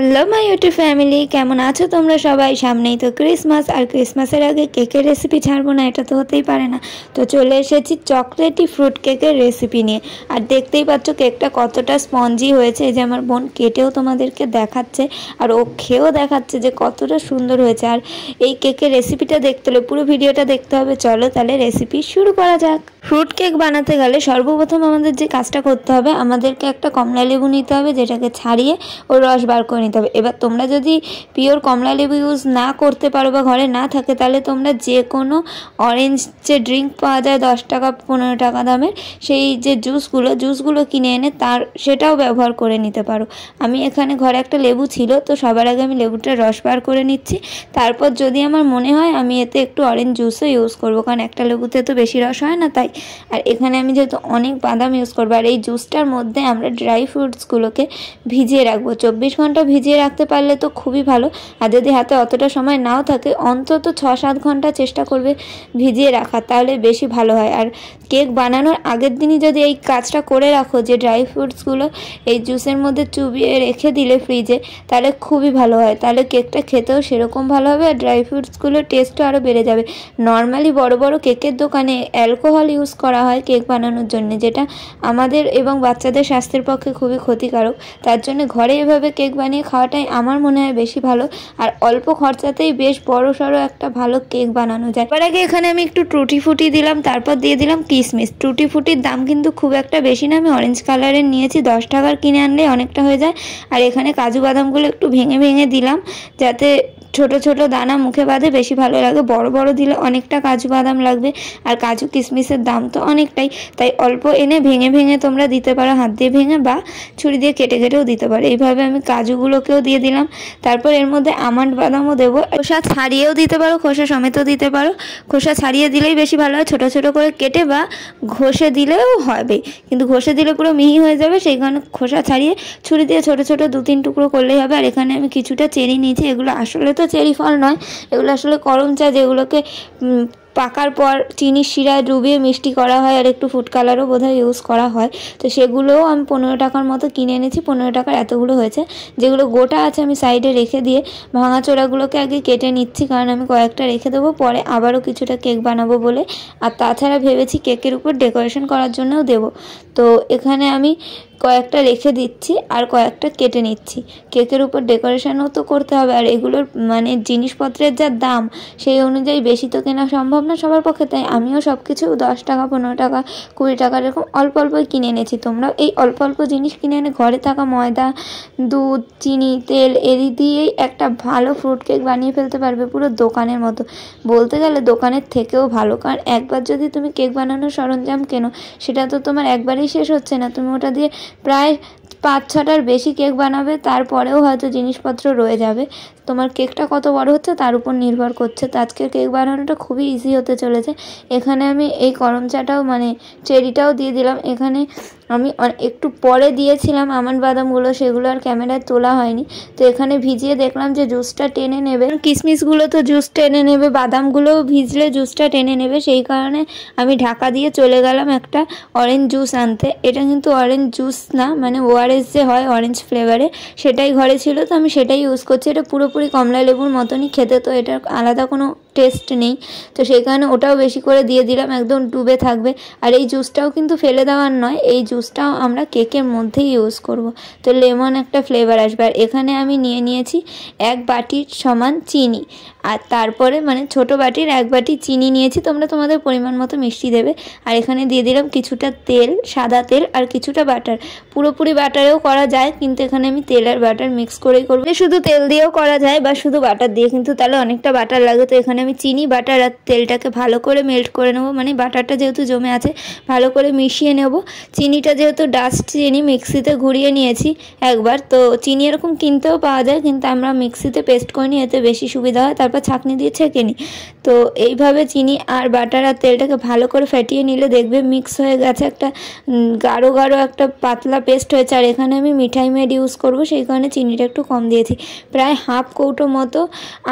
Hello my YouTube family, কেমন আছো তোমরা সবাই? সামনেই তো ক্রিসমাস, আর ক্রিসমাসের আগে কেকের রেসিপি ছাড়বো না, এটা তো হতেই পারে না। তো চলে এসেছি চকলেটি ফ্রুট কেকের রেসিপি নিয়ে। আর দেখতেই পাচ্ছ কেকটা কতটা স্পঞ্জি হয়েছে। এই যে আমার বোন কেটেও তোমাদেরকে দেখাচ্ছে, আর ও খেয়েও দেখাচ্ছে যে কতটা সুন্দর হয়েছে। আর এই কেকের রেসিপিটা দেখতে হলে পুরো ভিডিওটা দেখতে হবে। চলো তাহলে রেসিপি শুরু করা যাক। ফ্রুট কেক বানাতে গেলে সর্বপ্রথম আমাদের যে কাজটা করতে হবে, আমাদেরকে একটা কমলা লেবু নিতে হবে, যেটাকে ছাড়িয়ে ওর রস বার করে নিতে হবে। এবার তোমরা যদি পিওর কমলা লেবু ইউজ না করতে পারো বা ঘরে না থাকে, তাহলে তোমরা যে কোনো অরেঞ্জ যে ড্রিঙ্ক পাওয়া যায় 10 টাকা 15 টাকা দামের, সেই যে জুসগুলো কিনে এনে সেটাও ব্যবহার করে নিতে পারো। আমি এখানে ঘরে একটা লেবু ছিল, তো সবার আগে আমি লেবুটার রস বার করে নিচ্ছি। তারপর যদি আমার মনে হয় আমি এতে একটু অরেঞ্জ জুসও ইউজ করবো, কারণ একটা লেবুতে তো বেশি রস হয় না তাই। আর এখানে আমি যেহেতু অনেক বাদাম ইউজ করবো, আর এই জুসটার মধ্যে আমরা ড্রাই ফ্রুটসগুলোকে ভিজিয়ে রাখবো। 24 ঘন্টা ভিজিয়ে রাখতে পারলে তো খুবই ভালো। আর যদি হাতে অতটা সময় নাও থাকে, অন্তত 6-7 ঘন্টা চেষ্টা করবে ভিজিয়ে রাখা, তাহলে বেশি ভালো হয়। আর কেক বানানোর আগের দিনই যদি এই কাজটা করে রাখো, যে ড্রাই ফ্রুটসগুলো এই জুসের মধ্যে চুবিয়ে রেখে দিলে ফ্রিজে, তাহলে খুবই ভালো হয়। তাহলে কেকটা খেতেও সেরকম ভালো হবে, আর ড্রাই ফ্রুটসগুলোর টেস্টও আরও বেড়ে যাবে। নর্মালি বড় বড় কেকের দোকানে অ্যালকোহল ইউজ করা হয় কেক বানানোর জন্য, যেটা আমাদের এবং বাচ্চাদের স্বাস্থ্যের পক্ষে খুবই ক্ষতিকারক। তার জন্য ঘরে এভাবে কেক বানিয়ে খাওয়াটাই আমার মনে হয় বেশি ভালো, আর অল্প খরচাতেই বেশ বড় সড়ো একটা ভালো কেক বানানো যায়। এবার আগে এখানে আমি একটু টুটি ফুটি দিলাম, তারপর দিয়ে দিলাম কিশমিশ। টুটি ফুটির দাম কিন্তু খুব একটা বেশি না, আমি অরেঞ্জ কালারের নিয়েছি, 10 টাকার কিনে আনলে অনেকটা হয়ে যায়। আর এখানে কাজু বাদামগুলো একটু ভেঙে ভেঙে দিলাম, যাতে ছোট ছোট দানা মুখে বাঁধে, বেশি ভালো লাগে। বড় বড় দিলে অনেকটা কাজু বাদাম লাগবে, আর কাজু কিশমিশের দাম তো অনেকটাই, তাই অল্প এনে ভেঙে ভেঙে তোমরা দিতে পারো, হাত দিয়ে ভেঙে বা ছুরি দিয়ে কেটে কেটেও দিতে পারো। এইভাবে আমি কাজুগুলোকেও দিয়ে দিলাম। তারপর এর মধ্যে আমন্ড বাদামও দেবো, খোসা ছাড়িয়েও দিতে পারো, খোসা সমেতও দিতে পারো। খোসা ছাড়িয়ে দিলেই বেশি ভালো হয়, ছোট ছোট করে কেটে, বা ঘষে দিলেও হবে, কিন্তু ঘষে দিলে পুরো মিহি হয়ে যাবে। সেই কারণে খোসা ছাড়িয়ে ছুরি দিয়ে ছোট ছোট 2-3 টুকরো করলেই হবে। আর এখানে আমি কিছুটা চেরি নিয়েছি, এগুলো আসলে তো চেরি ফল নয়, এগুলো আসলে করম চা, যেগুলোকে পাকার পর চিনির শিরায় ডুবিয়ে মিষ্টি করা হয়, আর একটু ফুড কালারও বোধহয় ইউজ করা হয়। তো সেগুলোও আমি 15 টাকার মতো কিনে এনেছি। 15 টাকার এতগুলো হয়েছে। যেগুলো গোটা আছে আমি সাইডে রেখে দিয়ে ভাঙা চোড়াগুলোকে আগে কেটে নিচ্ছি, কারণ আমি কয়েকটা রেখে দেবো, পরে আবারও কিছুটা কেক বানাবো বলে। আর তাছাড়া ভেবেছি কেকের উপর ডেকোরেশন করার জন্যও দেবো। তো এখানে আমি কয়েকটা রেখে দিচ্ছি আর কয়েকটা কেটে নিচ্ছি। কেকের উপর ডেকোরেশনও তো করতে হবে, আর এগুলোর মানে জিনিসপত্রের যা দাম, সেই অনুযায়ী বেশি তো কেনা সম্ভব না সবার পক্ষে, তাই আমিও সব কিছু 10 টাকা 15 টাকা 20 টাকা এরকম অল্প অল্পই কিনে এনেছি। তোমরা এই অল্প অল্প জিনিস কিনে এনে ঘরে থাকা ময়দা, দুধ, চিনি, তেল এরি দিয়েই একটা ভালো ফ্রুট কেক বানিয়ে ফেলতে পারবে, পুরো দোকানের মতো। বলতে গেলে দোকানের থেকেও ভালো, কারণ একবার যদি তুমি কেক বানানোর সরঞ্জাম কেনো, সেটা তো তোমার একবারেই শেষ হচ্ছে না। তুমি ওটা দিয়ে প্রায় 5-6টার বেশি কেক বানাবে, তারপরেও হয়তো জিনিসপত্র রয়ে যাবে। তোমার কেকটা কত বড় হচ্ছে তার উপর নির্ভর করছে। তো আজকের কেক বানানোটা খুবই ইজি হতে চলেছে। এখানে আমি এই করম চাটাও মানে চেরিটাও দিয়ে দিলাম। এখানে আমি একটু পরে দিয়েছিলাম আমন্ড বাদামগুলো, সেগুলো আর ক্যামেরায় তোলা হয়নি। তো এখানে ভিজিয়ে দেখলাম যে জুসটা টেনে নেবে, কিশমিশগুলো তো জুস টেনে নেবে, বাদামগুলোও ভিজলে জুসটা টেনে নেবে। সেই কারণে আমি ঢাকা দিয়ে চলে গেলাম একটা অরেঞ্জ জুস আনতে। এটা কিন্তু অরেঞ্জ জুস না, মানে ওআরএস যে হয় অরেঞ্জ ফ্লেভারে, সেটাই ঘরে ছিল, তো আমি সেটাই ইউজ করছি। এটা পুরোপুরি কমলা লেবুর মতনই খেতে, তো এটার আলাদা কোনো টেস্ট নেই। তো সেই কারণে ওটাও বেশি করে দিয়ে দিলাম, একদম ডুবে থাকবে। আর এই জুসটাও কিন্তু ফেলে দেওয়ার নয়, এই জুসটাও আমরা কেকের মধ্যেই ইউজ করব, তো লেমন একটা ফ্লেভার আসবে। আর এখানে আমি নিয়েছি 1 বাটির সমান চিনি, আর তারপরে মানে ছোট বাটির 1 বাটি চিনি নিয়েছি। তোমরা তোমাদের পরিমাণ মতো মিষ্টি দেবে। আর এখানে দিয়ে দিলাম কিছুটা তেল, সাদা তেল, আর কিছুটা বাটার। পুরোপুরি বাটারেও করা যায়, কিন্তু এখানে আমি তেল আর বাটার মিক্স করেই করবো। শুধু তেল দিয়েও করা যায় বা শুধু বাটার দিয়ে, কিন্তু তাহলে অনেকটা বাটার লাগে। তো এখানে আমি চিনি, বাটার আর তেলটাকে ভালো করে মেল্ট করে নেবো, মানে বাটারটা যেহেতু জমে আছে ভালো করে মিশিয়ে নেব। চিনিটা যেহেতু ডাস্ট চিনি, মিক্সিতে ঘুরিয়ে নিয়েছি একবার। তো চিনি এরকম কিনতেও পাওয়া যায়, কিন্তু আমরা মিক্সিতে পেস্ট করে নিই, এতে বেশি সুবিধা হয়। তারপর ছাঁকনি দিয়ে ছেঁকে নিই। তো এইভাবে চিনি আর বাটার আর তেলটাকে ভালো করে ফেটিয়ে নিলে দেখবে মিক্স হয়ে গেছে, একটা গাঢ় গাঢ় একটা পাতলা পেস্ট হয়েছে। আর এখানে আমি মিঠাই মেড ইউজ করব, সেই কারণে চিনিটা একটু কম দিয়েছি। প্রায় হাফ কৌটো মতো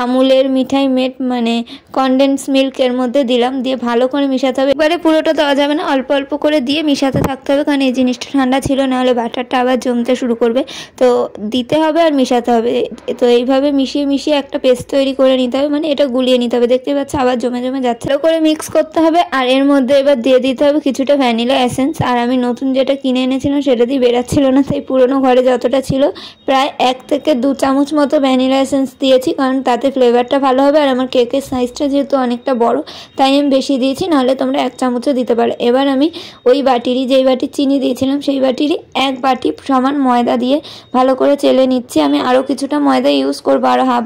আমুলের মিঠাই মেড মানে কনডেন্স মিল্কের মধ্যে দিলাম, দিয়ে ভালো করে মিশাতে হবে। এবারে পুরোটা দেওয়া যাবে না, অল্প অল্প করে দিয়ে মিশাতে থাকতে হবে, কারণ এই জিনিসটা ঠান্ডা ছিল, নাহলে বাটারটা আবার জমতে শুরু করবে। তো দিতে হবে আর মিশাতে হবে। তো এইভাবে মিশিয়ে মিশিয়ে একটা পেস্ট তৈরি করে নিতে হবে, মানে এটা গুলিয়ে নিতে হবে। দেখতে পাচ্ছ আবার জমে জমে যাচ্ছে। ভালো করে মিক্স করতে হবে। আর এর মধ্যে এবার দিয়ে দিতে হবে কিছুটা ভ্যানিলা এসেন্স। আর আমি নতুন যেটা কিনে এনেছিলাম সেটা দিয়ে বেরাচ্ছিল না, তাই পুরোনো ঘরে যতটা ছিল প্রায় 1 থেকে 2 চামচ মতো ভ্যানিলা এসেন্স দিয়েছি, কারণ তাতে ফ্লেভারটা ভালো হবে। আর আমার কেকের সাইজটা যেহেতু অনেকটা বড়, তাই আমি বেশি দিয়েছি, নাহলে তোমরা 1 চামচও দিতে পারো। এবার আমি ওই বাটিরই, যেই বাটির চিনি দিয়েছিলাম সেই বাটিরই 1 বাটি সমান ময়দা দিয়ে ভালো করে চেলে নিচ্ছি। আমি আরও কিছুটা ময়দা ইউজ করবো, আরও হাফ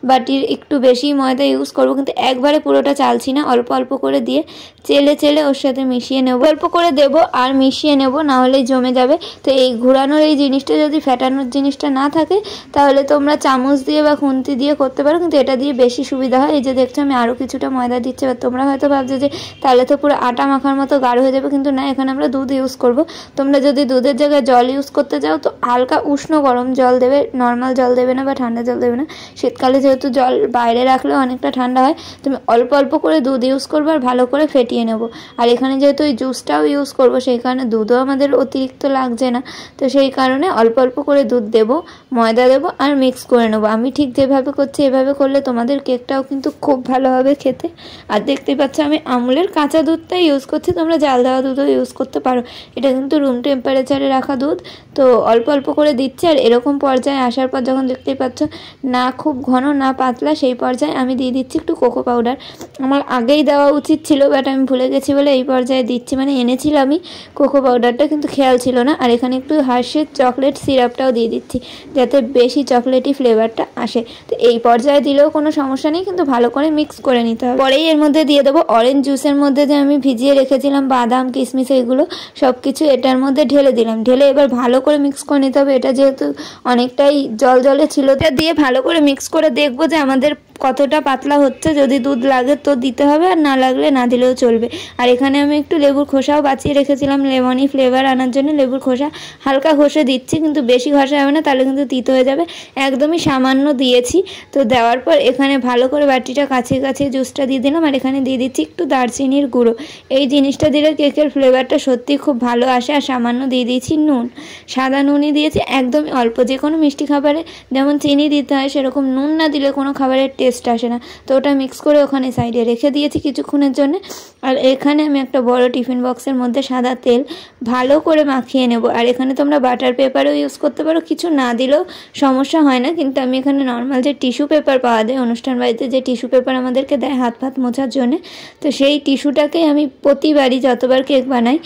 বাটির একটু বেশি ময়দা ইউজ করবো, কিন্তু একবারে পুরোটা চালছি না, অল্প অল্প করে দিয়ে চেলে চেলে ওর সাথে মিশিয়ে নেব। অল্প করে দেবো আর মিশিয়ে নেব, না হলে জমে যাবে। তো এই ঘোরানোর এই জিনিসটা, যদি ফেটানোর জিনিসটা না থাকে তাহলে তোমরা চামচ দিয়ে বা খুন্তি দিয়ে করতে পারো, কিন্তু এটা দিয়ে বেশি সুবিধা হয়। এই যে দেখছো আমি আরও কিছুটা ময়দা দিচ্ছি। এবার তোমরা হয়তো ভাবছো যে তাহলে তো পুরো আটা মাখার মতো গাঢ় হয়ে যাবে, কিন্তু না, এখানে আমরা দুধ ইউজ করব। তোমরা যদি দুধের জায়গায় জল ইউজ করতে চাও তো হালকা উষ্ণ গরম জল দেবে, নর্মাল জল দেবে না বা ঠান্ডা জল দেবে না। শীতকালে যেহেতু জল বাইরে রাখলেও অনেকটা ঠান্ডা হয়, তুমি অল্প অল্প করে দুধ ইউজ করবে আর ভালো করে ফেটিয়ে নেব। আর এখানে যেহেতু ওই জুসটাও ইউজ করব, সেই কারণে দুধও আমাদের অতিরিক্ত লাগছে না, তো সেই কারণে অল্প অল্প করে দুধ দেবো, ময়দা দেবো আর মিক্স করে নেবো। আমি ঠিক যেভাবে করছি এভাবে করলে তোমাদের কেকটাও কিন্তু খুব ভালো হবে খেতে। আর দেখতেই পাচ্ছ আমি আমুলের কাঁচা দুধটাই ইউজ করছি, তোমরা জাল দেওয়া দুধও ইউজ করতে পারো। এটা কিন্তু রুম টেম্পারেচারে রাখা দুধ। তো অল্প অল্প করে দিচ্ছি। আর এরকম পর্যায়ে আসার পর যখন দেখতেই পাচ্ছ না খুব ঘন না পাতলা, সেই পর্যায়ে আমি দিয়ে দিচ্ছি একটু কোকো পাউডার। আমার আগেই দেওয়া উচিত ছিল, বাট আমি ভুলে গেছি বলে এই পর্যায়ে দিচ্ছি। মানে এনেছিলাম আমি কোকো পাউডারটা, কিন্তু খেয়াল ছিল না। আর এখানে একটু হার্শের চকলেট সিরাপটাও দিয়ে দিচ্ছি, যাতে বেশি চকলেটি ফ্লেভারটা আসে। তো এই পর্যায়ে দিলেও কোনো সমস্যা নেই, কিন্তু ভালো করে মিক্স করে নিতে হবে। পরেই এর মধ্যে দিয়ে দেবো অরেঞ্জ জুসের মধ্যে যে আমি ভিজিয়ে রেখেছিলাম বাদাম কিশমিশ, এগুলো সব কিছু এটার মধ্যে ঢেলে দিলাম। ঢেলে এবার ভালো করে মিক্স করে নিতে হবে। এটা যেহেতু অনেকটাই জল জলে ছিল, এটা দিয়ে ভালো করে মিক্স করে দেখবো যে আমাদের কতটা পাতলা হচ্ছে। যদি দুধ লাগে তো দিতে হবে, আর না লাগলে না দিলেও চলবে। আর এখানে আমি একটু লেবুর খোসাও বাঁচিয়ে রেখেছিলাম লেমনি ফ্লেভার আনার জন্য। লেবুর খোসা হালকা ঘষে দিচ্ছি, কিন্তু বেশি ঘষা যাবে না, তাহলে কিন্তু তিতো হয়ে যাবে। একদমই সামান্য দিয়েছি। তো দেওয়ার পর এখানে ভালো করে বাটিটা কাছে কাছে জুসটা দিয়ে দিলাম। আর এখানে দিয়ে দিচ্ছি একটু দারচিনির গুঁড়ো। এই জিনিসটা দিলে কেকের ফ্লেভারটা সত্যি খুব ভালো আসে। আর সামান্য দিয়ে দিয়েছি নুন, সাদা নুনই দিয়েছি, একদমই অল্প। যে কোনো মিষ্টি খাবারে যেমন চিনি দিতে হয়, সেরকম নুন না দিলে কোনো খাবারের টেস্ট আসে না। তো ওটা মিক্স করে ওখানে সাইডে রেখে দিয়েছি কিছুক্ষণের জন্য। আর এখানে আমি একটা বড় টিফিন বক্সের মধ্যে সাদা তেল ভালো করে মাখিয়ে নেব। আর এখানে তোমরা বাটার পেপারও ইউজ করতে পারো, কিছু না দিলেও সমস্যা হয় না। কিন্তু আমি এখানে নর্মাল যে টিস্যু পেপার পাওয়া যায় অনুষ্ঠান বাড়িতে, যে টিস্যু পেপার আমাদেরকে দেয় হাত ফাত মোছার জন্য, তো সেই টিস্যুটাকেই আমি প্রতিবারই যতবার কেক বানাই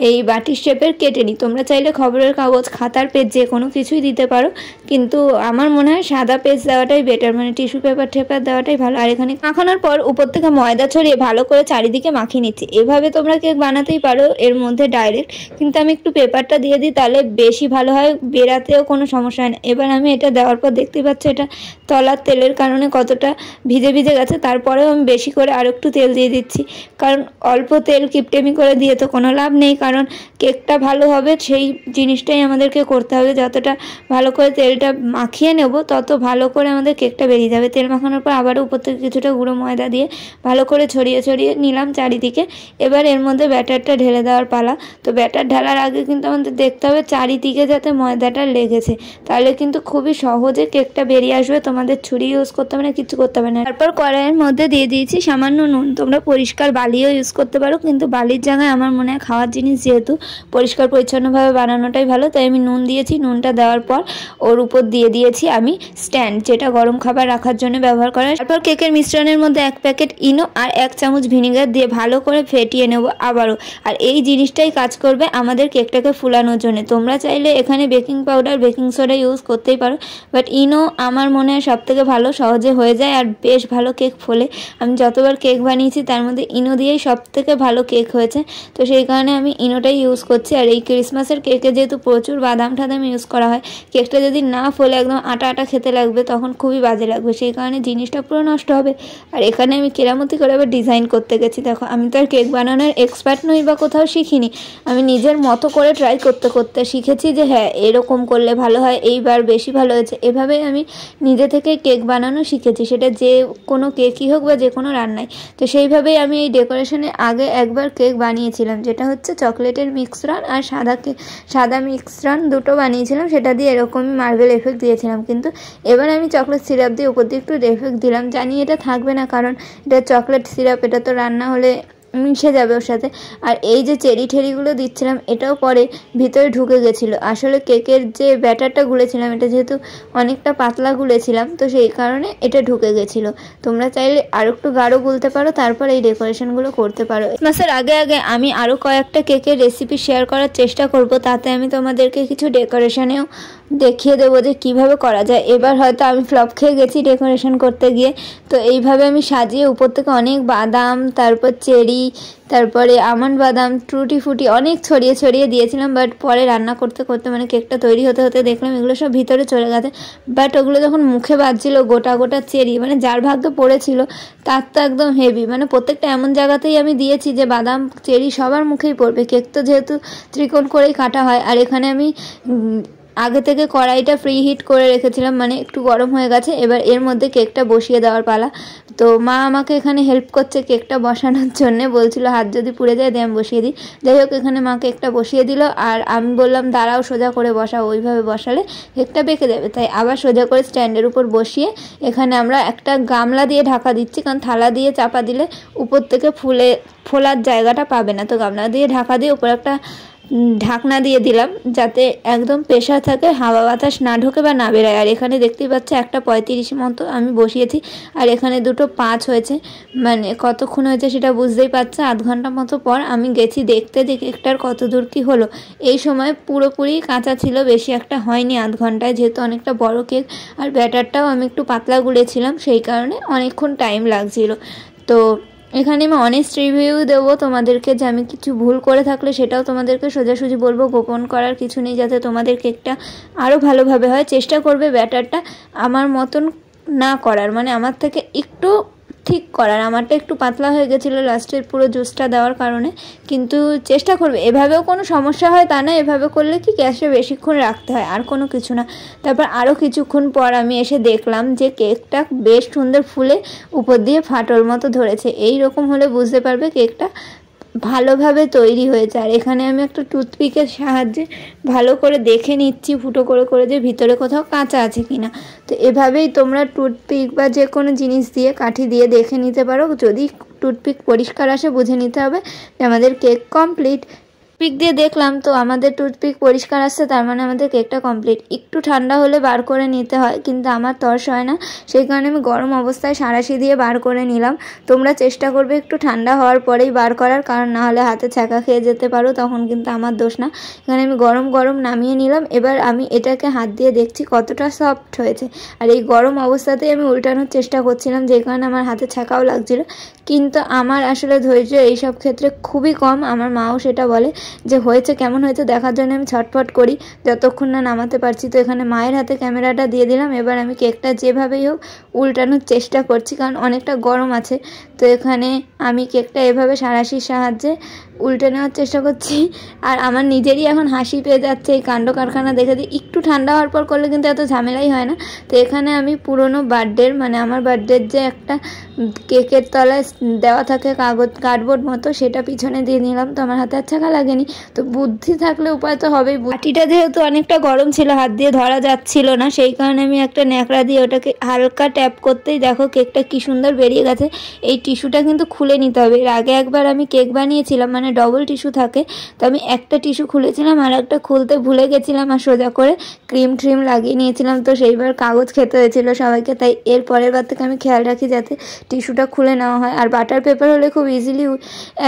এই বাটির শেপের কেটে নিই। তোমরা চাইলে খবরের কাগজ, খাতার পেজ, যে কোনো কিছুই দিতে পারো, কিন্তু আমার মনে হয় সাদা পেজ দেওয়াটাই বেটার, মানে টিস্যু পেপার ঠেপার দেওয়াটাই ভালো। আর এখানে মাখানোর পর উপর থেকে ময়দা ছড়িয়ে ভালো করে চারিদিকে মাখিয়ে নিচ্ছি। এভাবে তোমরা কেক বানাতেই পারো এর মধ্যে ডাইরেক্ট, কিন্তু আমি একটু পেপারটা দিয়ে দিই, তাহলে বেশি ভালো হয়, বেরাতেও কোনো সমস্যা হয় না। এবার আমি এটা দেওয়ার পর দেখতেই পাচ্ছ এটা তলার তেলের কারণে কতটা ভিজে ভিজে গেছে। তারপরেও আমি বেশি করে আরও একটু তেল দিয়ে দিচ্ছি, কারণ অল্প তেল কিপটেমি করে দিয়ে তো কোনো লাভ নেই। কারণ কেকটা ভালো হবে সেই জিনিসটাই আমাদেরকে করতে হবে। যতটা ভালো করে তেলটা মাখিয়ে নেব তত ভালো করে আমাদের কেকটা বেরিয়ে যাবে। তেল মাখানোর পর আবারও উপর থেকে কিছুটা গুঁড়ো ময়দা দিয়ে ভালো করে ছড়িয়ে ছড়িয়ে নিলাম চারিদিকে। এবার এর মধ্যে ব্যাটারটা ঢেলে দেওয়ার পালা। তো ব্যাটার ঢালার আগে কিন্তু আমাদের দেখতে হবে চারিদিকে যাতে ময়দাটা লেগেছে, তাহলে কিন্তু খুবই সহজে কেকটা বেরিয়ে আসবে। তোমাদের ছুরি ইউজ করতে হবে না, কিছু করতে হবে না। তারপর কড়াইয়ের মধ্যে দিয়ে দিয়েছি সামান্য নুন। তোমরা পরিষ্কার বালিও ইউজ করতে পারো, কিন্তু বালির জায়গায় আমার মনে হয় খাওয়ার জিনিস যেহেতু পরিষ্কার পরিচ্ছন্নভাবে বানানোটাই ভালো, তাই আমি নুন দিয়েছি। নুনটা দেওয়ার পর ওর উপর দিয়ে দিয়েছি আমি স্ট্যান্ড, যেটা গরম খাবার রাখার জন্য ব্যবহার করা হয়। তারপর কেকের মিশ্রণের মধ্যে 1 প্যাকেট ইনো আর 1 চামচ ভিনিগার দিয়ে ভালো করে ফেটিয়ে নেব আবারও। আর এই জিনিসটাই কাজ করবে আমাদের কেকটাকে ফুলানোর জন্য। তোমরা চাইলে এখানে baking powder, baking soda use করতেই পারো, বাট ইনো আমার মনে হয় সবথেকে ভালো, সহজে হয়ে যায় আর বেশ ভালো কেক ফোলে। আমি যতবার কেক বানিয়েছি তার মধ্যে ইনো দিয়েই সবথেকে ভালো কেক হয়েছে, তো সেই কারণে আমি ইনোটাই ইউজ করছি। আর এই ক্রিসমাসের কেকে যেহেতু প্রচুর বাদাম টাদাম ইউজ করা হয়, কেকটা যদি না ফোলে একদম আটা আটা খেতে লাগবে, তখন খুবই বাজে লাগবে, সেই কারণে জিনিসটা পুরো নষ্ট হবে। আর এখানে আমি কেরামতি করে আবার ডিজাইন করতে গেছি। দেখো আমি তো আর কেক বানানোর এক্সপার্ট নই বা কোথাও শিখিনি, আমি নিজের মতো করে ট্রাই করতে করতে শিখেছি যে হ্যাঁ এরকম করলে ভালো হয়, এইবার বেশি ভালো হয়েছে। এভাবেই আমি নিজে থেকে কেক বানানো শিখেছি, সেটা যে কোনো কেকই হোক বা যে কোনো রান্নায়। তো সেইভাবেই আমি এই ডেকোরেশনে আগে একবার কেক বানিয়েছিলাম, যেটা হচ্ছে চকলেটের মিশ্রণ আর সাদা মিশ্রণ দুটো বানিয়েছিলাম, সেটা দিয়ে এরকমই মার্বেল এফেক্ট দিয়েছিলাম। কিন্তু এবার আমি চকলেট সিরাপ দিয়ে উপর দিয়ে একটু এফেক্ট দিলাম, জানি এটা থাকবে না কারণ এটা চকলেট সিরাপ, এটা তো রান্না হলে মিশে যাবে ওর সাথে। আর এই যে চেরি ঠেরিগুলো দিচ্ছিলাম এটাও পরে ভিতরে ঢুকে গেছিলো। আসলে কেকের যে ব্যাটারটা গুলেছিলাম এটা যেহেতু অনেকটা পাতলা গুলেছিলাম, তো সেই কারণে এটা ঢুকে গেছিলো। তোমরা চাইলে আরও একটু গাঢ় গুলতে পারো, তারপর এই ডেকোরেশনগুলো করতে পারো। মাসের আগে আমি আরও কয়েকটা কেকের রেসিপি শেয়ার করার চেষ্টা করব, তাতে আমি তোমাদেরকে কিছু ডেকোরেশনেও দেখিয়ে দেবো যে কীভাবে করা যায়। এবার হয়তো আমি ফ্লপ খেয়ে গেছি ডেকোরেশন করতে গিয়ে, তো এইভাবে আমি সাজিয়ে উপর থেকে অনেক বাদাম, তারপর চেরি, তারপরে আমন্ড বাদাম, টুটি ফুটি অনেক ছড়িয়ে ছড়িয়ে দিয়েছিলাম। বাট পরে রান্না করতে করতে মানে কেকটা তৈরি হতে হতে দেখলাম এগুলো সব ভিতরে চলে গেছে। বাট ওগুলো যখন মুখে বাজছিল গোটা গোটা চেরি, মানে যার ভাগ্যে পড়েছিল তার তো একদম হেভি, মানে প্রত্যেকটা এমন জায়গাতেই আমি দিয়েছি যে বাদাম চেরি সবার মুখেই পড়বে। কেক তো যেহেতু ত্রিকোণ করেই কাটা হয়, আর এখানে আমি আগে থেকে কড়াইটা প্রি হিট করে রেখেছিলাম, মানে একটু গরম হয়ে গেছে। এবার এর মধ্যে কেকটা বসিয়ে দেওয়ার পালা। তো মা আমাকে এখানে হেল্প করছে কেকটা বসানোর জন্যে, বলছিল হাত যদি পুড়ে যায় দিয়ে আমি বসিয়ে দিই। যাই হোক এখানে মা কেকটা বসিয়ে দিল, আর আমি বললাম দাঁড়াও সোজা করে বসাও, ওইভাবে বসালে কেকটা বেঁকে যাবে। তাই আবার সোজা করে স্ট্যান্ডের উপর বসিয়ে এখানে আমরা একটা গামলা দিয়ে ঢাকা দিচ্ছি, কারণ থালা দিয়ে চাপা দিলে উপর থেকে ফোলার জায়গাটা পাবে না। তো গামলা দিয়ে ঢাকা দিয়ে উপর একটা ঢাকনা দিয়ে দিলাম যাতে একদম প্রেসার থাকে, হাওয়া বাতাস না ঢোকে বা না বেরোয়। আর এখানে দেখতেই পাচ্ছে 1:35 মতো আমি বসিয়েছি, আর এখানে 2:05 হয়েছে, মানে কতক্ষণ হয়েছে সেটা বুঝতেই পারছে। আধ ঘন্টা মতো পর আমি গেছি দেখতে যে কেকটার কত দূর কী হলো। এই সময় পুরোপুরি কাঁচা ছিল, বেশি একটা হয়নি আধ ঘন্টায়, যেহেতু অনেকটা বড় কেক আর ব্যাটারটাও আমি একটু পাতলা গুলেছিলাম, সেই কারণে অনেকক্ষণ টাইম লাগছিল। তো এখানে আমি অনেস্ট রিভিউ দেবো তোমাদেরকে, যে আমি কিছু ভুল করে থাকলে সেটাও তোমাদেরকে সোজাসুজি বলবো, গোপন করার কিছু নেই, যাতে তোমাদের কেকটা আরও ভালোভাবে হয়। চেষ্টা করবে ব্যাটারটা আমার মতন না করার, মানে আমার থেকে একটু ঠিক করার। আমারটা একটু পাতলা হয়ে গেছিলো লাস্টের পুরো জুসটা দেওয়ার কারণে, কিন্তু চেষ্টা করবে। এভাবেও কোনো সমস্যা হয় তা না, এভাবে করলে কি গ্যাসে বেশিক্ষণ রাখতে হয়, আর কোনো কিছু না। তারপর আরও কিছুক্ষণ পর আমি এসে দেখলাম যে কেকটা বেশ সুন্দর ফুলে উপর দিয়ে ফাটল মতো ধরেছে। এই রকম হলে বুঝতে পারবে কেকটা ভালোভাবে তৈরি হয়েছে। আর এখানে আমি একটা টুথপিকের সাহায্যে ভালো করে দেখে নিচ্ছি ফুটো করে করে যে ভিতরে কোথাও কাঁচা আছে কিনা। তো এভাবেই তোমরা টুথপিক বা যে কোনো জিনিস দিয়ে কাঠি দিয়ে দেখে নিতে পারো। যদি টুথপিক পরিষ্কার আসে বুঝে নিতে হবে যে আমাদের কেক কমপ্লিট। টুথপিক দিয়ে দেখলাম তো আমাদের টুথপিক পরিষ্কার আসছে, তার মানে আমাদের কেকটা কমপ্লিট। একটু ঠান্ডা হলে বার করে নিতে হয়, কিন্তু আমার তর্স হয় না, সেই কারণে আমি গরম অবস্থায় সাঁড়াশি দিয়ে বার করে নিলাম। তোমরা চেষ্টা করবে একটু ঠান্ডা হওয়ার পরেই বার করার, কারণ না হলে হাতে ছ্যাঁকা খেয়ে যেতে পারো, তখন কিন্তু আমার দোষ না। এখানে আমি গরম গরম নামিয়ে নিলাম। এবার আমি এটাকে হাত দিয়ে দেখছি কতটা সফট হয়েছে, আর এই গরম অবস্থাতেই আমি উল্টানোর চেষ্টা করছিলাম, যে কারণে আমার হাতে ছ্যাঁকাও লাগছিল। কিন্তু আমার আসলে ধৈর্য এইসব ক্ষেত্রে খুবই কম। আমার মাও সেটা বলে যে হয়েছে কেমন হয়েছে দেখার জন্য আমি ছটফট করি যতক্ষণ না নামাতে পারছি। তো এখানে মায়ের হাতে ক্যামেরাটা দিয়ে দিলাম। এবার আমি কেকটা যেভাবেই হোক উল্টানোর চেষ্টা করছি, কারণ অনেকটা গরম আছে। তো এখানে আমি কেকটা এভাবে সাঁড়াশির সাহায্যে উল্টে নেওয়ার চেষ্টা করছি, আর আমার নিজেরই এখন হাসি পেয়ে যাচ্ছে এই কাণ্ড কারখানা দেখে। দিয়ে একটু ঠান্ডা হওয়ার পর করলে কিন্তু এত ঝামেলাই হয় না। তো এখানে আমি পুরনো বার্থডের, মানে আমার বার্থডের যে একটা কেকের তলায় দেওয়া থাকে কার্ডবোর্ড মতো, সেটা পিছনে দিয়ে নিলাম। তো আমার হাতে আর ছ্যাঁকা লাগেনি। তো বুদ্ধি থাকলে উপায় তো হবেই। বাটিটা যেহেতু অনেকটা গরম ছিল, হাত দিয়ে ধরা যাচ্ছিল না, সেই কারণে আমি একটা ন্যাকড়া দিয়ে ওটাকে হালকা ট্যাপ করতেই দেখো কেকটা কি সুন্দর বেরিয়ে গেছে। এই টিস্যুটা কিন্তু খুলে নিতে হবে। এর আগে একবার আমি কেক বানিয়েছিলাম, মানে ডবল টিস্যু থাকে, তো আমি একটা টিস্যু খুলেছিলাম আর একটা খুলতে ভুলে গেছিলাম, আর সোজা করে ক্রিম লাগিয়ে নিয়েছিলাম। তো সেইবার কাগজ খেতে হয়েছিল সবাইকে। তাই এর পরের বার থেকে আমি খেয়াল রাখি যাতে টিস্যুটা খুলে নেওয়া হয়। আর বাটার পেপার হলে খুব ইজিলি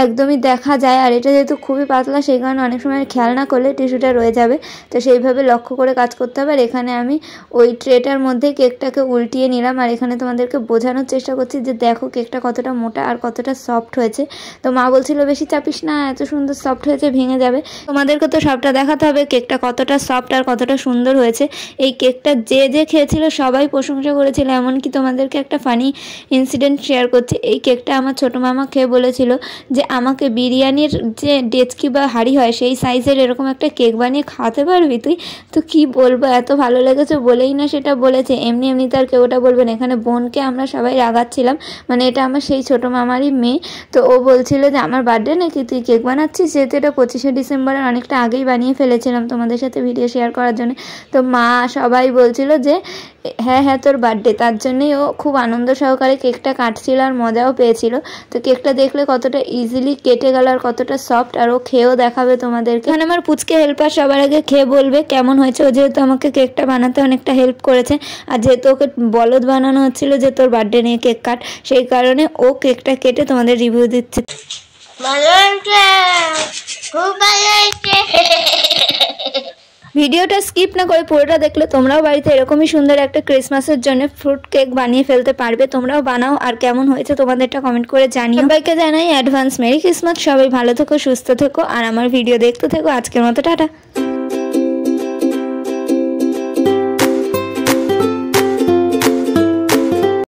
একদমই দেখা যায়, আর এটা যেহেতু খুবই পাতলা সেই কারণে অনেক সময় খেয়াল না করলে টিস্যুটা রয়ে যাবে। তো সেইভাবে লক্ষ্য করে কাজ করতে হবে। আর এখানে আমি ওই ট্রেটার মধ্যে কেকটাকে উল্টিয়ে নিলাম, আর এখানে তোমাদেরকে বোঝানোর চেষ্টা করছি যে দেখো কেকটা কতটা মোটা আর কতটা সফট হয়েছে। তো মা বলছিল বেশি চাপিস না, এত সুন্দর সফট হয়েছে, ভেঙে যাবে। তোমাদেরকে তো সবটা দেখাতে হবে কেকটা কতটা সফট আর কতটা সুন্দর হয়েছে। এই কেকটা যে যে খেয়েছিল সবাই প্রশংসা করেছিল। এমনকি তোমাদেরকে একটা ফানি ইনসিডেন্ট শেয়ার করছি। এই কেকটা আমার ছোটো মামা খেয়ে বলেছিল যে আমাকে বিরিয়ানির যে ডেচকি বা হাঁড়ি হয় সেই সাইজের এরকম একটা কেক বানিয়ে খাওয়াতে পারবি তুই? তো কি বলবো, এত ভালো লেগেছে বলেই না সেটা বলেছে। এমনি এমনি তার কেউ ওটা বলবেন। এখানে বোনকে আমরা সবাই রাগাচ্ছিলাম, মানে এটা আমার সেই ছোটো মামারই মেয়ে। তো ও বলছিল যে আমার বার্থডে নাকি তুই কেক বানাচ্ছিস, যেহেতু এটা 25শে ডিসেম্বরের অনেকটা আগেই বানিয়ে ফেলেছিলাম তোমাদের সাথে ভিডিও শেয়ার করার জন্য। তো মা সবাই বলছিল যে হ্যাঁ হ্যাঁ তোর বার্থডে, তার জন্যই ও খুব আনন্দ সহকারে কেকটা কাটছিল আর মজাও পেয়েছিল। তো কেকটা দেখলে কতটা ইজিলি কেটে গেল আর কতটা সফট, আর ও খেয়েও দেখাবে তোমাদেরকে। এখানে আমার পুচকে হেল্পার সবার আগে খেয়ে বলবে কেমন হয়েছে। ও যেহেতু আমাকে কেকটা বানাতে অনেকটা হেল্প করেছে, আর যেহেতু ওকে বলদ বানানো হচ্ছিল যে তোর বার্থডে নিয়ে কেক কাট, সেই কারণে ও কেকটা কেটে তোমাদের রিভিউ দিচ্ছে। ভিডিওটা স্কিপ না করে পুরোটা দেখলে তোমরাও বাড়িতে এরকমই সুন্দর একটা ক্রিসমাসের জন্য ফ্রুট কেক বানিয়ে ফেলতে পারবে। তোমরাও বানাও, আর কেমন হয়েছে তোমাদেরটা কমেন্ট করে জানিও। সবাইকে জানাই অ্যাডভান্স মেরি ক্রিসমাস। সবাই ভালো থেকো, সুস্থ থেকো, আর আমার ভিডিও দেখতে থেকো। আজকের মতো টাটা।